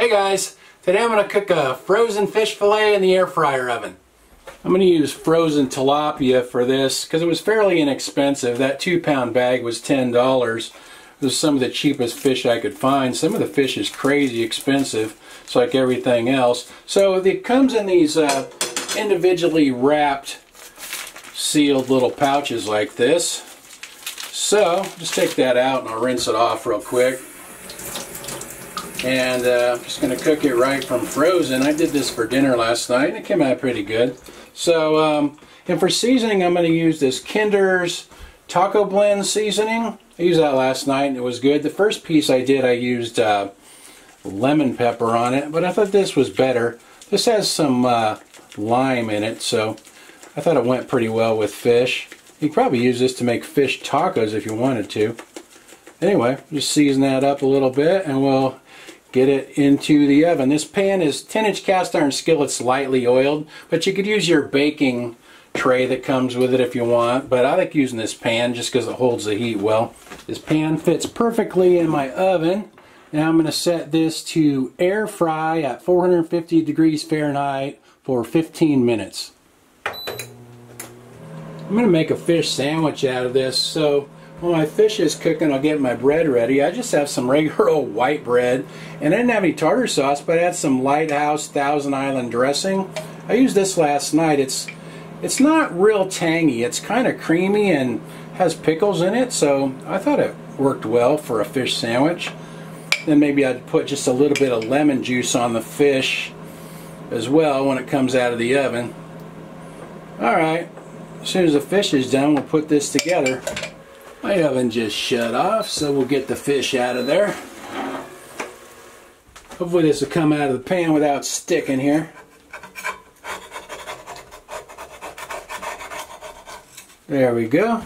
Hey guys, today I'm going to cook a frozen fish fillet in the air fryer oven. I'm going to use frozen tilapia for this because it was fairly inexpensive. That 2-pound bag was $10. It was some of the cheapest fish I could find. Some of the fish is crazy expensive. It's like everything else. So it comes in these individually wrapped, sealed little pouches like this. So just take that out and I'll rinse it off real quick. And I'm just going to cook it right from frozen. I did this for dinner last night and it came out pretty good. So, and for seasoning I'm going to use this Kinder's Taco Blend seasoning. I used that last night and it was good. The first piece I did, I used lemon pepper on it, but I thought this was better. This has some lime in it, so I thought it went pretty well with fish. You could probably use this to make fish tacos if you wanted to. Anyway, just season that up a little bit and we'll get it into the oven. This pan is 10-inch cast iron skillet's lightly oiled, but you could use your baking tray that comes with it if you want, but I like using this pan just because it holds the heat well. This pan fits perfectly in my oven. Now I'm going to set this to air fry at 450 degrees Fahrenheit for 15 minutes. I'm going to make a fish sandwich out of this, so while my fish is cooking, I'll get my bread ready. I just have some regular old white bread, and I didn't have any tartar sauce, but I had some Litehouse Thousand Island dressing. I used this last night. It's not real tangy. It's kind of creamy and has pickles in it, so I thought it worked well for a fish sandwich. Then maybe I'd put just a little bit of lemon juice on the fish as well when it comes out of the oven. Alright, as soon as the fish is done, we'll put this together. My oven just shut off, so we'll get the fish out of there. Hopefully this will come out of the pan without sticking here. There we go.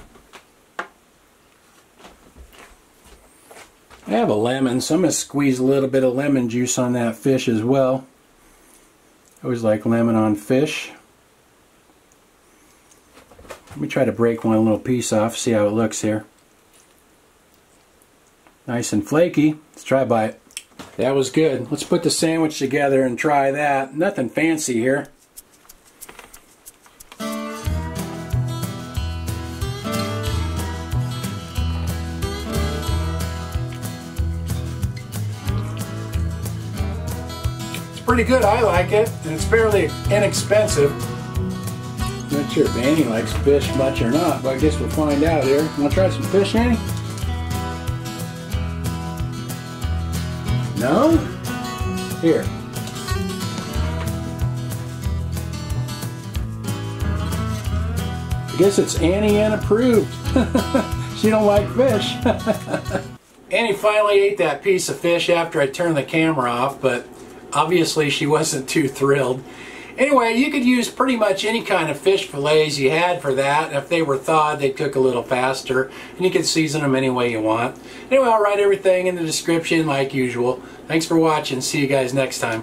I have a lemon, so I'm going to squeeze a little bit of lemon juice on that fish as well. I always like lemon on fish. Let me try to break one little piece off, see how it looks here. Nice and flaky. Let's try a bite. That was good. Let's put the sandwich together and try that. Nothing fancy here. It's pretty good. I like it, and it's fairly inexpensive. Not sure if Annie likes fish much or not, but I guess we'll find out here. Want to try some fish, Annie? No? Here. I guess it's Annie unapproved. She don't like fish. Annie finally ate that piece of fish after I turned the camera off, but obviously she wasn't too thrilled. Anyway, you could use pretty much any kind of fish fillets you had for that. If they were thawed, they'd cook a little faster, and you can season them any way you want. Anyway, I'll write everything in the description like usual. Thanks for watching. See you guys next time.